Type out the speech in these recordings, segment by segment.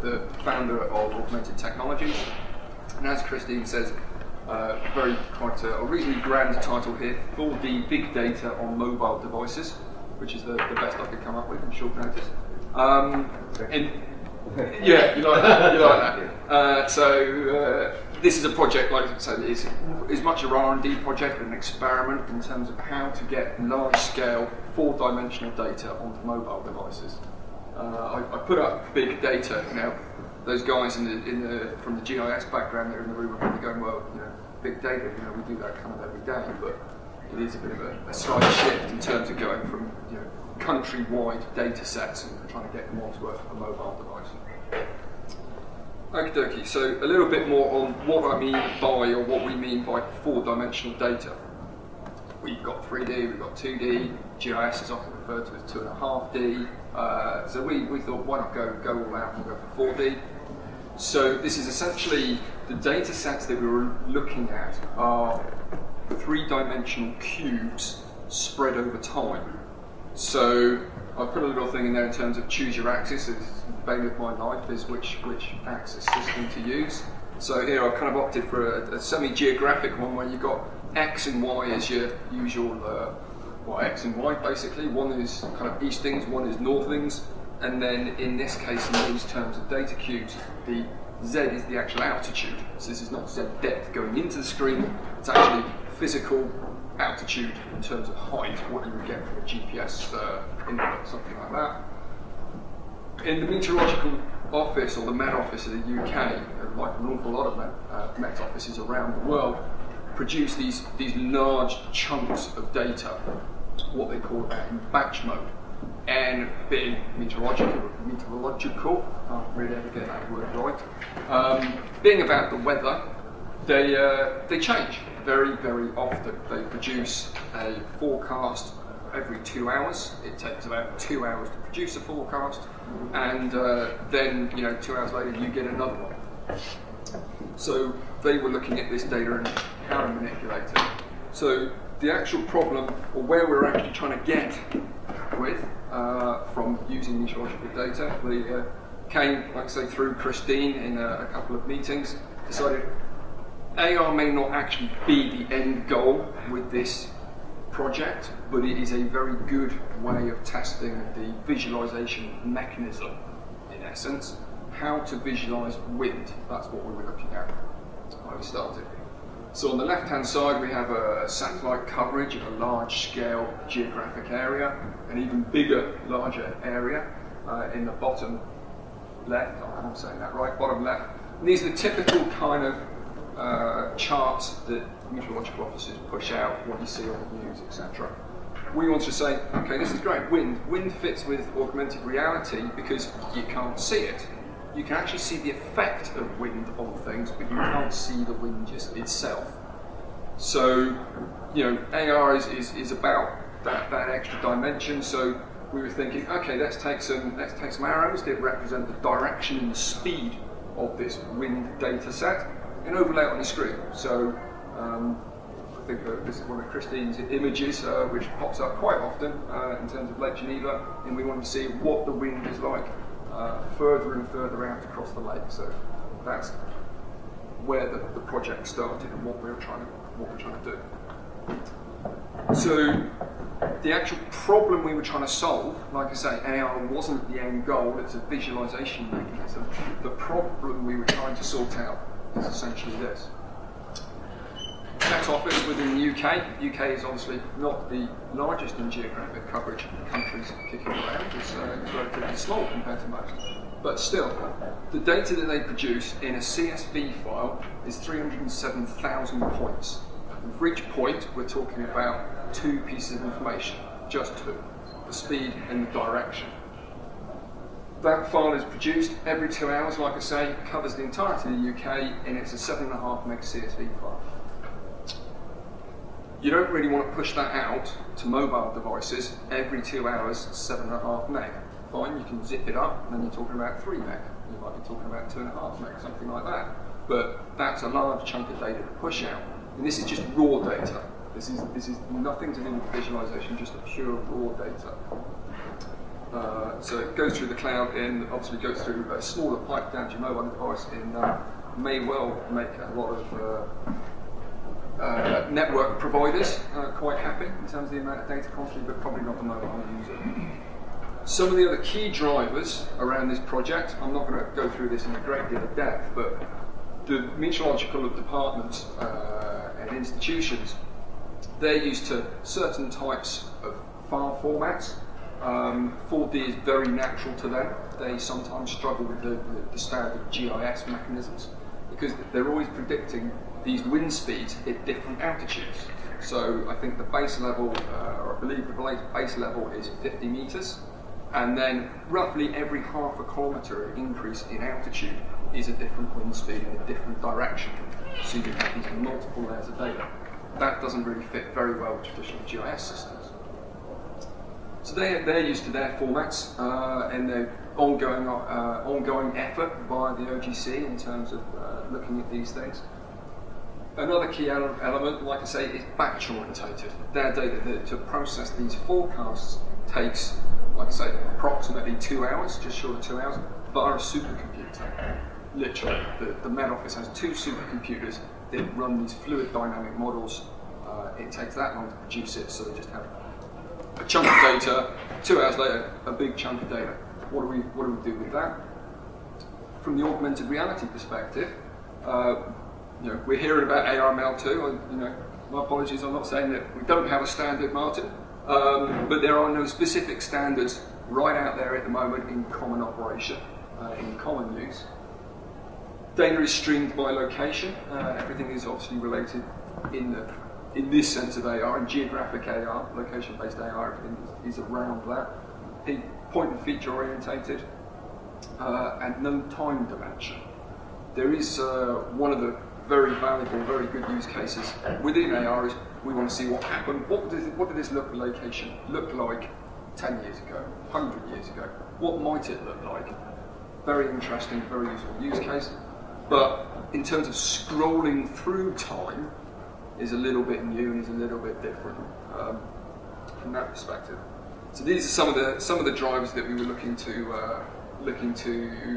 the founder of Augmented Technologies, and as Christine says, quite a reasonably grand title here, 4D Big Data on Mobile Devices, which is the best I could come up with in short notice. Yeah, you like that. You like that. This is a project, like I said, is much a R&D project, an experiment in terms of how to get large-scale, four-dimensional data onto mobile devices. I put up big data. Now, those guys from the GIS background that are in the room are probably going, well, big data. We do that kind of every day, but it is a bit of a slight shift in terms of going from country-wide data sets and trying to get them onto a mobile device. Okie dokie, so a little bit more on what I mean by, or what we mean by four-dimensional data. We've got 3D, we've got 2D, GIS is often referred to as 2.5D, so we thought, why not go all out and go for 4D? So this is essentially the data sets that we were looking at are three-dimensional cubes spread over time. So I put a little thing in there in terms of choose your axis. It's the bane of my life is which axis system to use. So here I've kind of opted for a semi-geographic one where you've got X and Y as your usual, X and Y basically. One is kind of eastings, one is northings, and then in this case, in these terms of data cubes, the Z is the actual altitude. So this is not Z depth going into the screen, it's actually physical altitude in terms of height, what you would get from a GPS input, something like that. In the meteorological office, or the Met Office of the UK, like an awful lot of Met offices around the world, produce these large chunks of data, what they call in batch mode. And being meteorological, can't really ever get that word right, being about the weather, they change very, very often. They produce a forecast every 2 hours. It takes about 2 hours to produce a forecast, and then 2 hours later you get another one. So they were looking at this data and how to manipulate it. So the actual problem, or where we're actually trying to get with from using meteorological data, we came, like I say, through Christine in a couple of meetings, decided AR may not actually be the end goal with this project, but it is a very good way of testing the visualization mechanism, in essence, how to visualize wind. That's what we were looking at when we started. So on the left-hand side, we have a satellite coverage of a large-scale geographic area, an even bigger, larger area in the bottom left. I'm saying that right, bottom left. And these are the typical kind of charts that meteorological officers push out, what you see on the news, etc. We want to say, okay, this is great. Wind fits with augmented reality because you can't see it. You can actually see the effect of wind on things, but you can't see the wind just itself. So, AR is about that extra dimension. So we were thinking, okay, let's take some arrows that represent the direction and the speed of this wind data set and overlay it on the screen. So I think this is one of Christine's images, which pops up quite often in terms of Lake Geneva, and we want to see what the wind is like further and further out across the lake. So that's where the project started and what we're trying to do. So the actual problem we were trying to solve, like I say, AR wasn't the end goal, it's a visualization mechanism. The problem we were trying to sort out is essentially this. Met Office within the UK. UK is obviously not the largest in geographic coverage of countries kicking around. It's relatively small compared to most. But still, the data that they produce in a CSV file is 307,000 points. And for each point, we're talking about 2 pieces of information, just 2, the speed and the direction. That file is produced every 2 hours, like I say, covers the entirety of the UK, and it's a 7.5 meg CSV file. You don't really want to push that out to mobile devices every 2 hours, 7.5 meg. Fine, you can zip it up, and then you're talking about 3 meg. You might be talking about 2.5 meg, something like that. But that's a large chunk of data to push out. And this is just raw data. This is nothing to do with visualization, just a pure raw data. So it goes through the cloud and obviously goes through a smaller pipe down to your mobile device and may well make a lot of network providers quite happy in terms of the amount of data constantly, but probably not the mobile user. Some of the other key drivers around this project, I'm not going to go through this in a great deal of depth, but the meteorological departments and institutions, they're used to certain types of file formats. 4D is very natural to them. They sometimes struggle with the standard GIS mechanisms because they're always predicting these wind speeds at different altitudes. So I think the base level, or I believe the base level is 50 meters, and then roughly every half a kilometre increase in altitude is a different wind speed in a different direction. So you can have these multiple layers of data. That doesn't really fit very well with traditional GIS systems. So they're used to their formats and their ongoing effort via the OGC in terms of looking at these things. Another key element, like I say, is batch orientated. Their data to process these forecasts takes, like I say, approximately 2 hours, just short of 2 hours, via a supercomputer. Literally, the Met Office has 2 supercomputers that run these fluid dynamic models. It takes that long to produce it, so they just have a chunk of data, 2 hours later, a big chunk of data. What do we do with that? From the augmented reality perspective, we're hearing about AR/ML2. My apologies, I'm not saying that we don't have a standard, Martin, but there are no specific standards right out there at the moment in common operation, in common use. Data is streamed by location. Everything is obviously related in this sense of AR, and geographic AR, location-based AR, everything is around that. Point and feature orientated, and no time dimension. There is one of the very valuable, very good use cases within AR is we want to see what happened. What did this location look like 10 years ago, 100 years ago? What might it look like? Very interesting, very useful use case. But in terms of scrolling through time, is a little bit new and is a little bit different from that perspective. So these are some of the drivers that we were looking to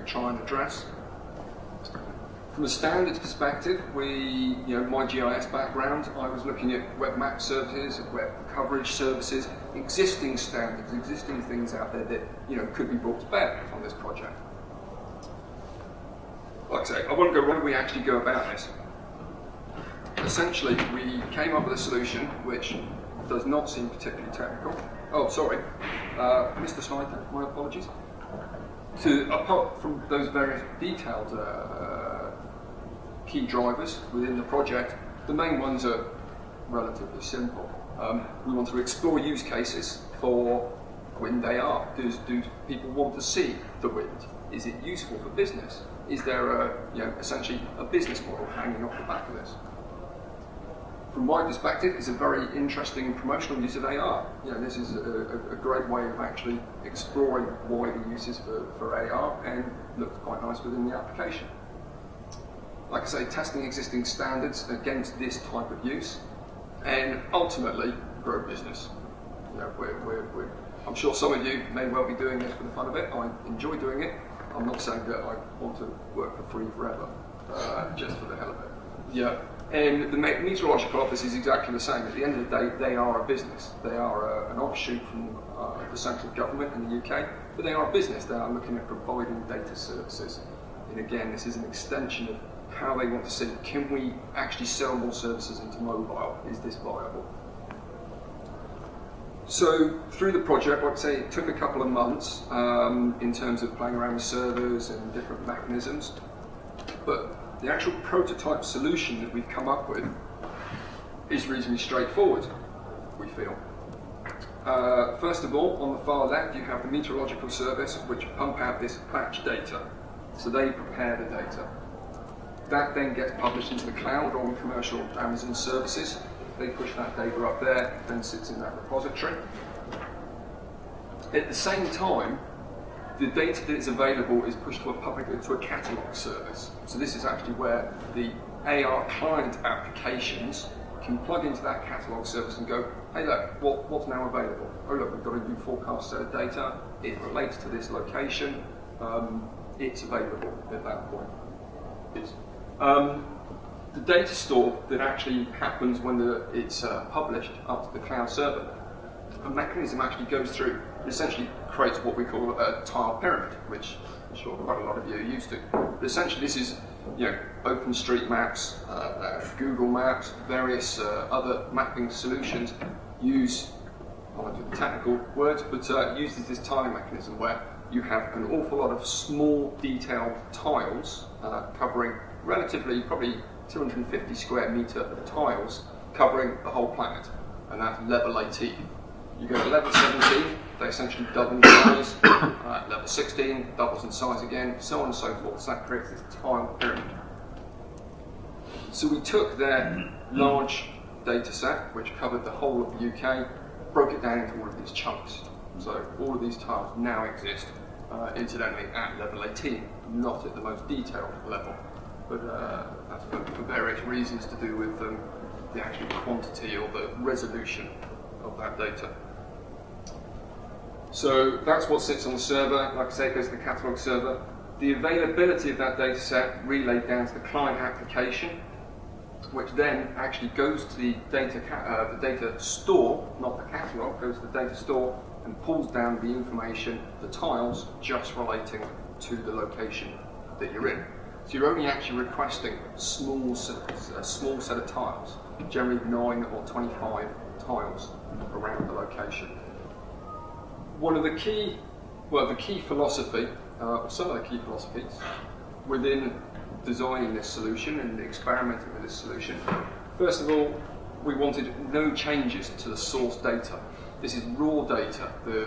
try and address. From a standards perspective, my GIS background, I was looking at web map services, web coverage services, existing standards, existing things out there that could be brought to bear on this project. Like I say, I won't go where we actually go about this. Essentially, we came up with a solution which does not seem particularly technical. Oh, sorry, Mr. Snyder, my apologies. Apart from those various detailed key drivers within the project, the main ones are relatively simple. We want to explore use cases for wind AR. Do people want to see the wind? Is it useful for business? Is there essentially a business model hanging off the back of this? From my perspective, it's a very interesting promotional use of AR. This is a great way of actually exploring wider uses for AR, and looks quite nice within the application. Like I say, testing existing standards against this type of use, and ultimately grow business. I'm sure some of you may well be doing this for the fun of it. I enjoy doing it. I'm not saying that I want to work for free forever, just for the hell of it. Yeah. And the meteorological office is exactly the same. At the end of the day, they are a business. They are an offshoot from the central government in the UK, but they are a business. They are looking at providing data services. And again, this is an extension of how they want to see, can we actually sell more services into mobile? Is this viable? So through the project, I'd say it took a couple of months in terms of playing around with servers and different mechanisms, but the actual prototype solution that we've come up with is reasonably straightforward, we feel. First of all, on the far left, you have the meteorological service, which pump out this batch data. So they prepare the data. That then gets published into the cloud on commercial Amazon services. They push that data up there, then sits in that repository. At the same time, the data that is available is pushed to a catalogue service. So this is actually where the AR client applications can plug into that catalogue service and go, hey look, what's now available? Oh look, we've got a new forecast set of data. it relates to this location, it's available at that point. The data store that actually happens when it's published up to the cloud server, a mechanism actually goes through, essentially creates what we call a tile pyramid, which I'm sure quite a lot of you are used to. But essentially this is, OpenStreetMaps, Google Maps, various other mapping solutions use, I won't do the technical words, but uses this tiling mechanism where you have an awful lot of small detailed tiles covering relatively probably 250 square metre tiles covering the whole planet, and that's level 18. You go to level 17, they essentially double in size, level 16 doubles in size again, so on and so forth, so that creates this tile pyramid. So we took their large data set, which covered the whole of the UK, broke it down into all of these chunks. So all of these tiles now exist, incidentally, at level 18, not at the most detailed level, but that's for various reasons to do with the actual quantity or the resolution of that data. So that's what sits on the server. Like I say, it goes to the catalogue server. The availability of that data set relayed down to the client application, which then actually goes to the data store, not the catalogue, goes to the data store and pulls down the information, the tiles, just relating to the location that you're in. So you're only actually requesting a small set of tiles, generally 9 or 25 tiles around the location. One of the key, the key philosophy, some of the key philosophies within designing this solution and experimenting with this solution, first of all, we wanted no changes to the source data. This is raw data. The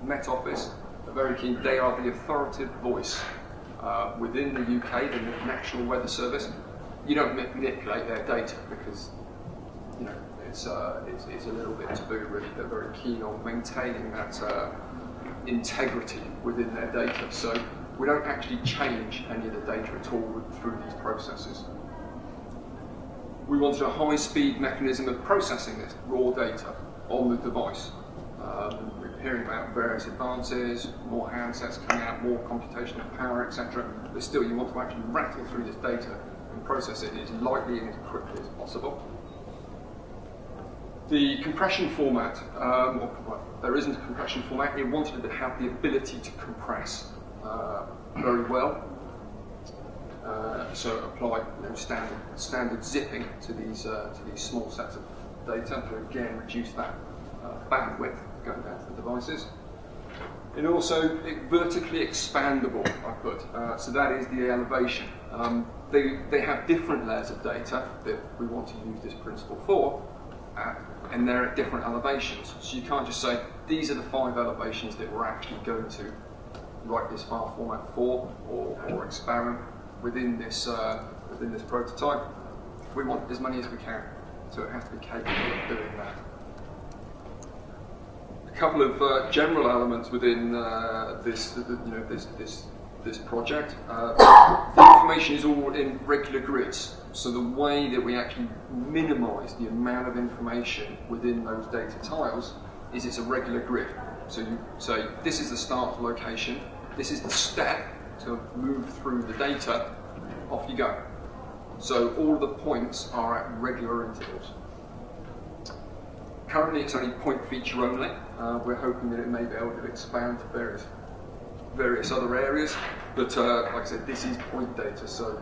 Met Office are very keen. They are the authoritative voice within the UK, the National Weather Service. You don't manipulate their data because it's a little bit taboo, really. They're very keen on maintaining that integrity within their data. So we don't actually change any of the data at all through these processes. We wanted a high-speed mechanism of processing this raw data on the device. We're hearing about various advances, more handsets coming out, more computational power, etc. But still, you want to actually rattle through this data and process it as lightly and as quickly as possible. The compression format, there isn't a compression format. It wanted to have the ability to compress very well. So apply standard zipping to these small sets of data to again reduce that bandwidth going down to the devices. And also vertically expandable, I put. So that is the elevation. They have different layers of data that we want to use this principle for, and they're at different elevations. So you can't just say, these are the 5 elevations that we're actually going to write this file format for, or experiment within this prototype. We want as many as we can, so it has to be capable of doing that. A couple of general elements within this project. The information is all in regular grids, so the way that we actually minimise the amount of information within those data tiles is it's a regular grid. So you say, this is the start location, this is the step to move through the data, off you go. So all the points are at regular intervals. Currently it's only point feature only. We're hoping that it may be able to expand to various other areas, but like I said, this is point data, so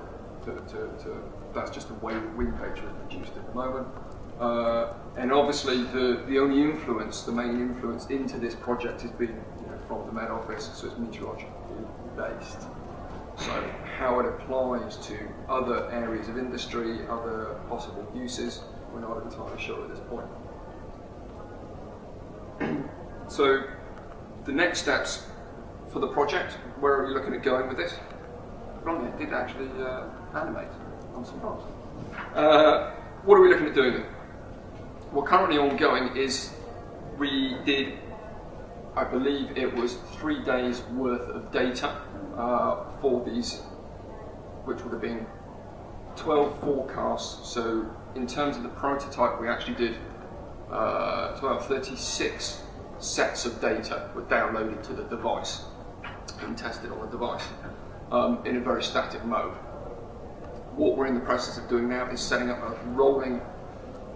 that's just the way the wind data is produced at the moment. And obviously the only influence, the main influence into this project has been from the Met Office, so it's meteorologically based. So how it applies to other areas of industry, other possible uses, we're not entirely sure at this point. So the next steps for the project, where are we looking at going with this? Ronnie did actually animate, I'm surprised. What are we looking at doing then? Well, currently ongoing is we did, I believe it was 3 days worth of data for these, which would have been 12 forecasts. So in terms of the prototype, we actually did 36 sets of data were downloaded to the device and tested on the device in a very static mode. What we're in the process of doing now is setting up a rolling,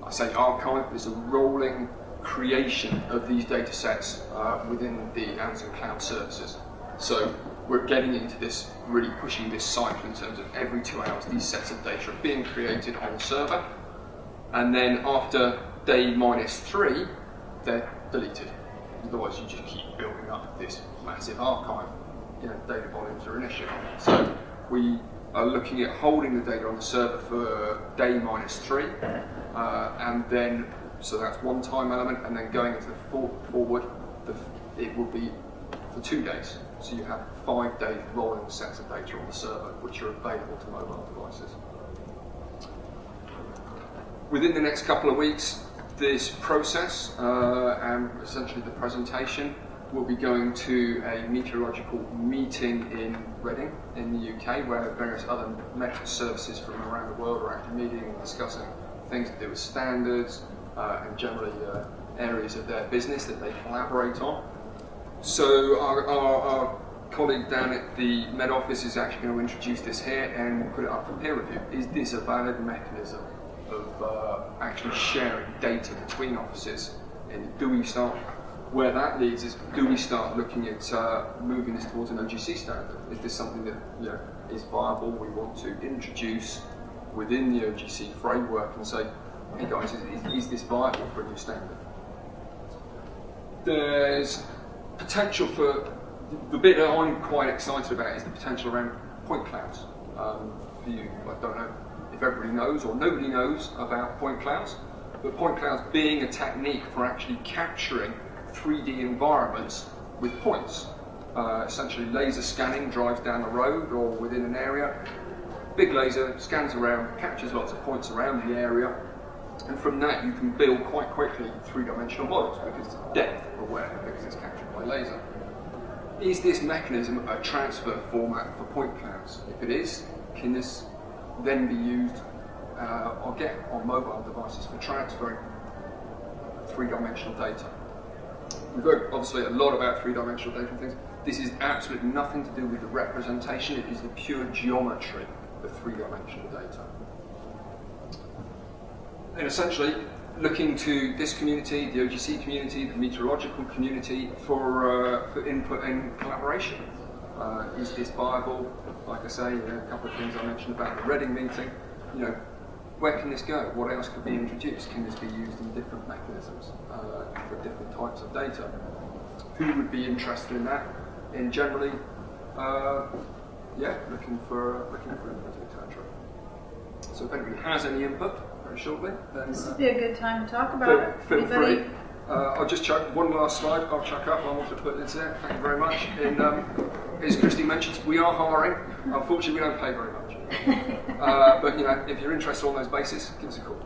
I say archive, it's a rolling creation of these data sets within the Amazon Cloud Services. So we're getting into this, really pushing this cycle in terms of every 2 hours these sets of data are being created on the server, and then after day -3 they're deleted. Otherwise you just keep building up this massive archive. Data volumes are an issue. So we are looking at holding the data on the server for day -3, and then, so that's one time element, and then going into the forward, it will be for 2 days. So you have 5 days rolling sets of data on the server, which are available to mobile devices. Within the next couple of weeks, this process and essentially the presentation will be going to a meteorological meeting in Reading in the UK, where various other metro services from around the world are actually meeting and discussing things to do with standards and generally areas of their business that they collaborate on. So our colleague down at the Med Office is actually going to introduce this here and put it up for peer review. Is this a valid mechanism of actually sharing data between offices? And do we start, where that leads is, do we start looking at moving this towards an OGC standard? Is this something that is viable, we want to introduce within the OGC framework and say, hey guys, is this viable for a new standard? There's potential for, the bit that I'm quite excited about is the potential around point clouds. For you, I don't know if everybody knows or nobody knows about point clouds, but point clouds being a technique for actually capturing 3D environments with points. Essentially laser scanning drives down the road or within an area, big laser scans around, captures lots of points around the area, and from that you can build quite quickly 3-dimensional models because it's depth aware, because it's captured by laser. Is this mechanism a transfer format for point clouds? If it is, can this then be used or get on mobile devices for transferring 3-dimensional data? We've heard obviously a lot about 3-dimensional data and things. This is absolutely nothing to do with the representation, it is the pure geometry of 3-dimensional data. And essentially, looking to this community, the OGC community, the meteorological community for input and collaboration. Is this viable? Like I say, a couple of things I mentioned about the Reading meeting. Where can this go? What else could be introduced? Can this be used in different mechanisms for different types of data? Who would be interested in that? And generally, looking for input, etc. So if anybody has any input, very shortly, then this would be a good time to talk about it. Feel free. I'll just chuck one last slide. I'll chuck up. I want to put this there. Thank you very much. And as Christy mentioned, we are hiring. Unfortunately, we don't pay very much. But if you're interested on those bases, give us a call.